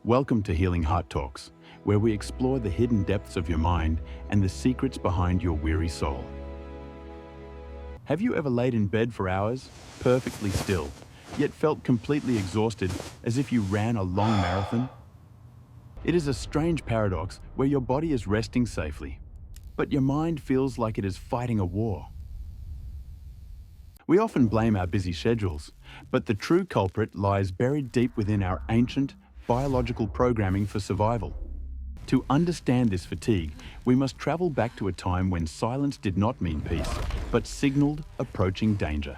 Welcome to Healing Heart Talks, where we explore the hidden depths of your mind and the secrets behind your weary soul. Have you ever laid in bed for hours, perfectly still, yet felt completely exhausted as if you ran a long marathon? It is a strange paradox where your body is resting safely, but your mind feels like it is fighting a war. We often blame our busy schedules, but the true culprit lies buried deep within our ancient, biological programming for survival. To understand this fatigue, we must travel back to a time when silence did not mean peace, but signaled approaching danger.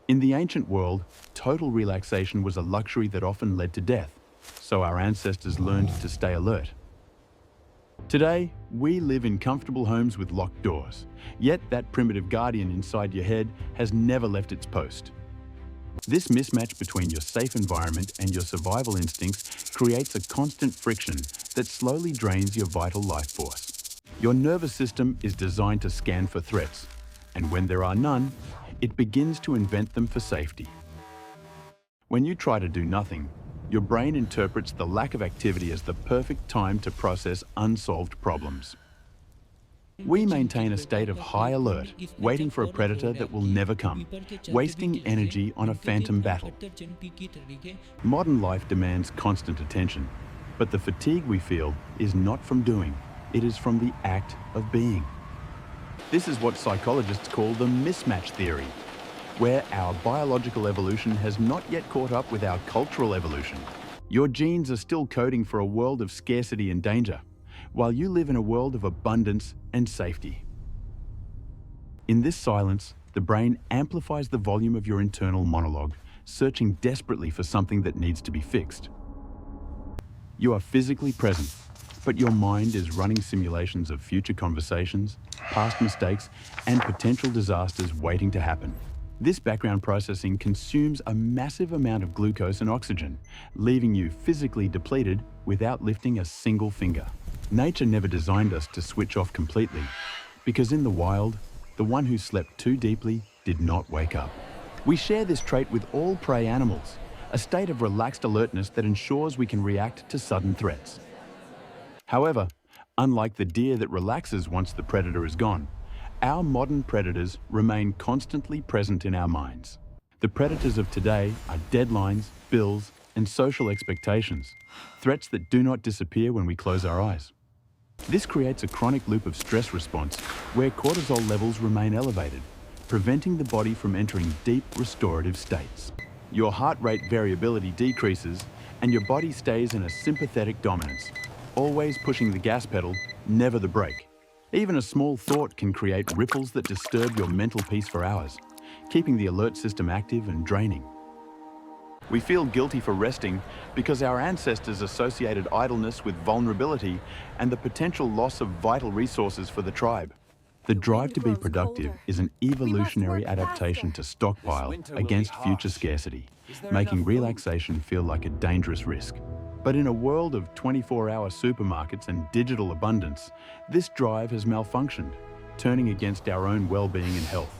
In the ancient world, total relaxation was a luxury that often led to death, so our ancestors learned to stay alert. Today, we live in comfortable homes with locked doors, yet that primitive guardian inside your head has never left its post. This mismatch between your safe environment and your survival instincts creates a constant friction that slowly drains your vital life force. Your nervous system is designed to scan for threats, and when there are none, it begins to invent them for safety. When you try to do nothing, your brain interprets the lack of activity as the perfect time to process unsolved problems. We maintain a state of high alert, waiting for a predator that will never come, wasting energy on a phantom battle. Modern life demands constant attention, but the fatigue we feel is not from doing, it is from the act of being. This is what psychologists call the mismatch theory, where our biological evolution has not yet caught up with our cultural evolution. Your genes are still coding for a world of scarcity and danger, while you live in a world of abundance and safety. In this silence, the brain amplifies the volume of your internal monologue, searching desperately for something that needs to be fixed. You are physically present, but your mind is running simulations of future conversations, past mistakes, and potential disasters waiting to happen. This background processing consumes a massive amount of glucose and oxygen, leaving you physically depleted without lifting a single finger. Nature never designed us to switch off completely, because in the wild, the one who slept too deeply did not wake up. We share this trait with all prey animals, a state of relaxed alertness that ensures we can react to sudden threats. However, unlike the deer that relaxes once the predator is gone, our modern predators remain constantly present in our minds. The predators of today are deadlines, bills, and social expectations, threats that do not disappear when we close our eyes. This creates a chronic loop of stress response where cortisol levels remain elevated, preventing the body from entering deep restorative states. Your heart rate variability decreases and your body stays in a sympathetic dominance, always pushing the gas pedal, never the brake. Even a small thought can create ripples that disturb your mental peace for hours, keeping the alert system active and draining. We feel guilty for resting because our ancestors associated idleness with vulnerability and the potential loss of vital resources for the tribe. The drive to be productive is an evolutionary adaptation to stockpile against future scarcity, making relaxation feel like a dangerous risk. But in a world of 24-hour supermarkets and digital abundance, this drive has malfunctioned, turning against our own well-being and health.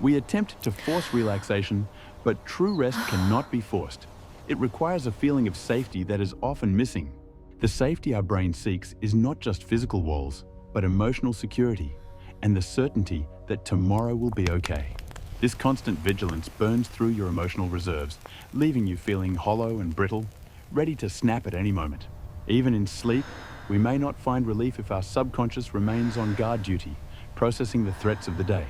We attempt to force relaxation, but true rest cannot be forced. It requires a feeling of safety that is often missing. The safety our brain seeks is not just physical walls, but emotional security and the certainty that tomorrow will be okay. This constant vigilance burns through your emotional reserves, leaving you feeling hollow and brittle, ready to snap at any moment. Even in sleep, we may not find relief if our subconscious remains on guard duty, processing the threats of the day.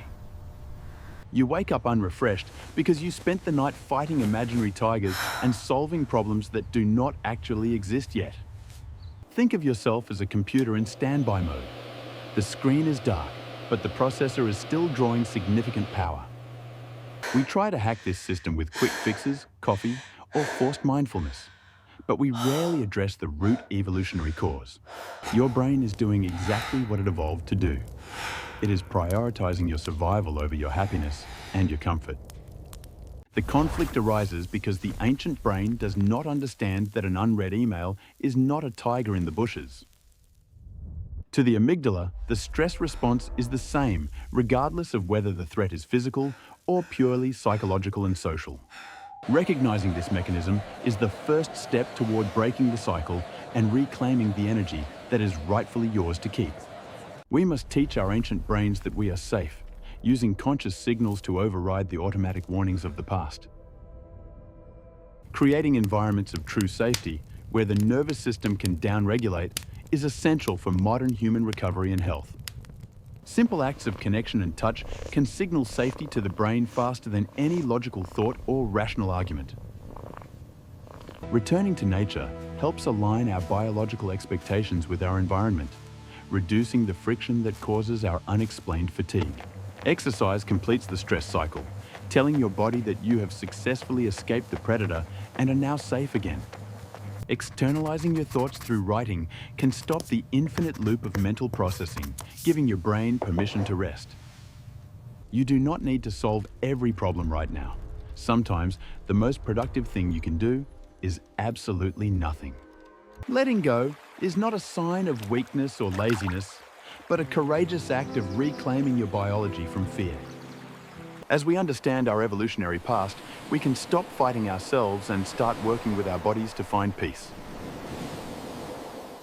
You wake up unrefreshed because you spent the night fighting imaginary tigers and solving problems that do not actually exist yet. Think of yourself as a computer in standby mode. The screen is dark, but the processor is still drawing significant power. We try to hack this system with quick fixes, coffee, or forced mindfulness, but we rarely address the root evolutionary cause. Your brain is doing exactly what it evolved to do. It is prioritizing your survival over your happiness and your comfort. The conflict arises because the ancient brain does not understand that an unread email is not a tiger in the bushes. To the amygdala, the stress response is the same, regardless of whether the threat is physical or purely psychological and social. Recognizing this mechanism is the first step toward breaking the cycle and reclaiming the energy that is rightfully yours to keep. We must teach our ancient brains that we are safe, using conscious signals to override the automatic warnings of the past. Creating environments of true safety, where the nervous system can downregulate, is essential for modern human recovery and health. Simple acts of connection and touch can signal safety to the brain faster than any logical thought or rational argument. Returning to nature helps align our biological expectations with our environment, reducing the friction that causes our unexplained fatigue. Exercise completes the stress cycle, telling your body that you have successfully escaped the predator and are now safe again. Externalizing your thoughts through writing can stop the infinite loop of mental processing, giving your brain permission to rest. You do not need to solve every problem right now. Sometimes, the most productive thing you can do is absolutely nothing. Letting go is not a sign of weakness or laziness, but a courageous act of reclaiming your biology from fear. As we understand our evolutionary past, we can stop fighting ourselves and start working with our bodies to find peace.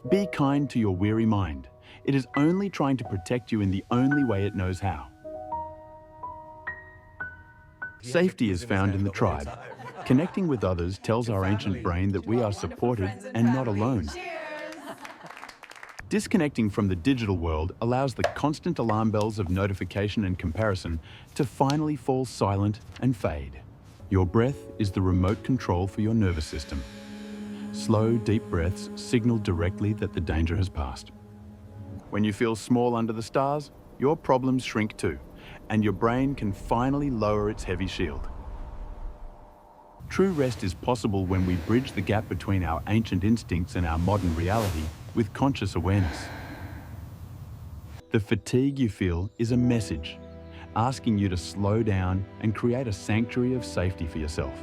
Be kind to your weary mind. It is only trying to protect you in the only way it knows how. Safety is found in the tribe. Connecting with others tells our ancient brain that we are supported and not alone. Disconnecting from the digital world allows the constant alarm bells of notification and comparison to finally fall silent and fade. Your breath is the remote control for your nervous system. Slow, deep breaths signal directly that the danger has passed. When you feel small under the stars, your problems shrink too, and your brain can finally lower its heavy shield. True rest is possible when we bridge the gap between our ancient instincts and our modern reality with conscious awareness. The fatigue you feel is a message, asking you to slow down and create a sanctuary of safety for yourself.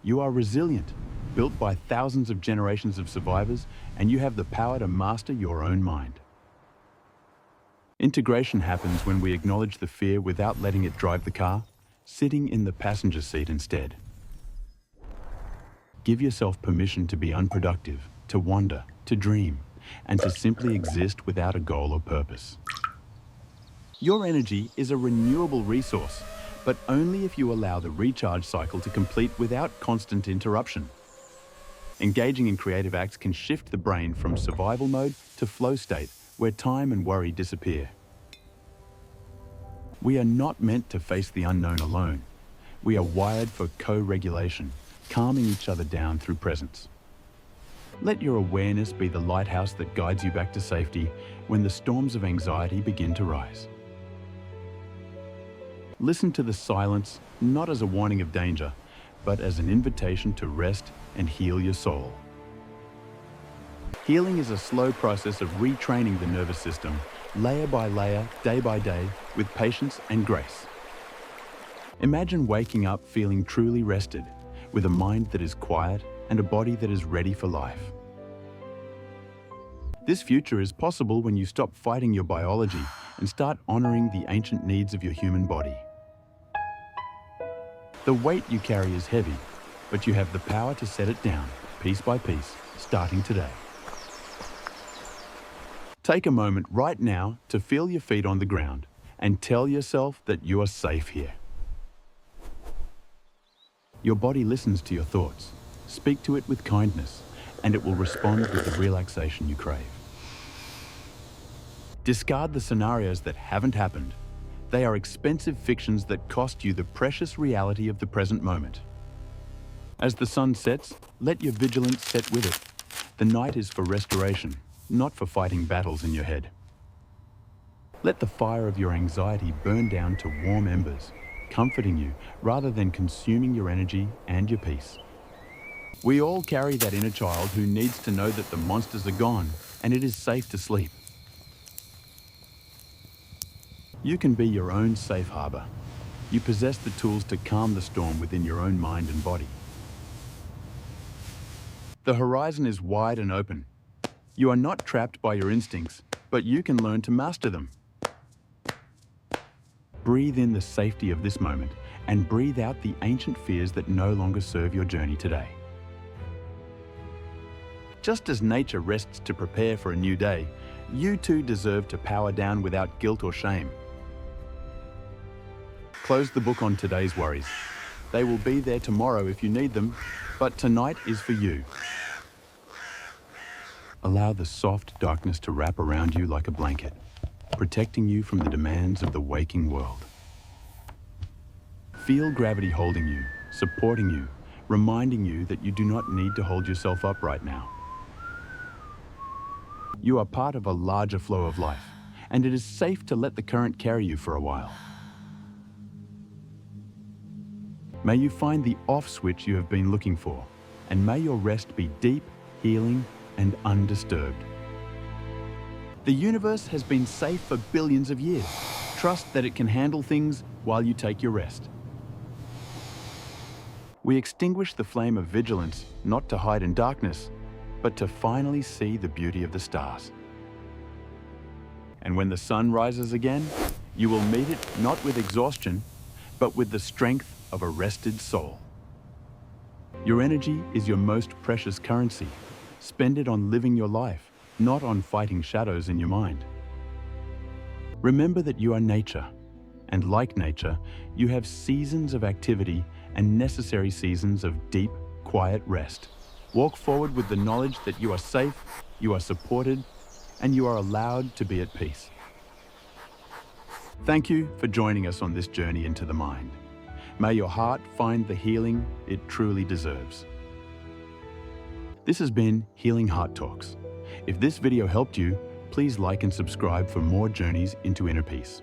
You are resilient, built by thousands of generations of survivors, and you have the power to master your own mind. Integration happens when we acknowledge the fear without letting it drive the car, sitting in the passenger seat instead. Give yourself permission to be unproductive, to wander, to dream, and to simply exist without a goal or purpose. Your energy is a renewable resource, but only if you allow the recharge cycle to complete without constant interruption. Engaging in creative acts can shift the brain from survival mode to flow state, where time and worry disappear. We are not meant to face the unknown alone. We are wired for co-regulation, calming each other down through presence. Let your awareness be the lighthouse that guides you back to safety when the storms of anxiety begin to rise. Listen to the silence not as a warning of danger, but as an invitation to rest and heal your soul. Healing is a slow process of retraining the nervous system, layer by layer, day by day, with patience and grace. Imagine waking up feeling truly rested, with a mind that is quiet and a body that is ready for life. This future is possible when you stop fighting your biology and start honoring the ancient needs of your human body. The weight you carry is heavy, but you have the power to set it down, piece by piece, starting today. Take a moment right now to feel your feet on the ground and tell yourself that you are safe here. Your body listens to your thoughts. Speak to it with kindness, and it will respond with the relaxation you crave. Discard the scenarios that haven't happened. They are expensive fictions that cost you the precious reality of the present moment. As the sun sets, let your vigilance set with it. The night is for restoration, not for fighting battles in your head. Let the fire of your anxiety burn down to warm embers, comforting you rather than consuming your energy and your peace. We all carry that inner child who needs to know that the monsters are gone and it is safe to sleep. You can be your own safe harbor. You possess the tools to calm the storm within your own mind and body. The horizon is wide and open. You are not trapped by your instincts, but you can learn to master them. Breathe in the safety of this moment and breathe out the ancient fears that no longer serve your journey today. Just as nature rests to prepare for a new day, you too deserve to power down without guilt or shame. Close the book on today's worries. They will be there tomorrow if you need them, but tonight is for you. Allow the soft darkness to wrap around you like a blanket, protecting you from the demands of the waking world. Feel gravity holding you, supporting you, reminding you that you do not need to hold yourself up right now. You are part of a larger flow of life, and it is safe to let the current carry you for a while. May you find the off switch you have been looking for, and may your rest be deep, healing, and undisturbed. The universe has been safe for billions of years. Trust that it can handle things while you take your rest. We extinguish the flame of vigilance not to hide in darkness, but to finally see the beauty of the stars. And when the sun rises again, you will meet it not with exhaustion, but with the strength of a rested soul. Your energy is your most precious currency. Spend it on living your life, not on fighting shadows in your mind. Remember that you are nature, and like nature, you have seasons of activity and necessary seasons of deep, quiet rest. Walk forward with the knowledge that you are safe, you are supported, and you are allowed to be at peace. Thank you for joining us on this journey into the mind. May your heart find the healing it truly deserves. This has been Healing Heart Talks. If this video helped you, please like and subscribe for more journeys into inner peace.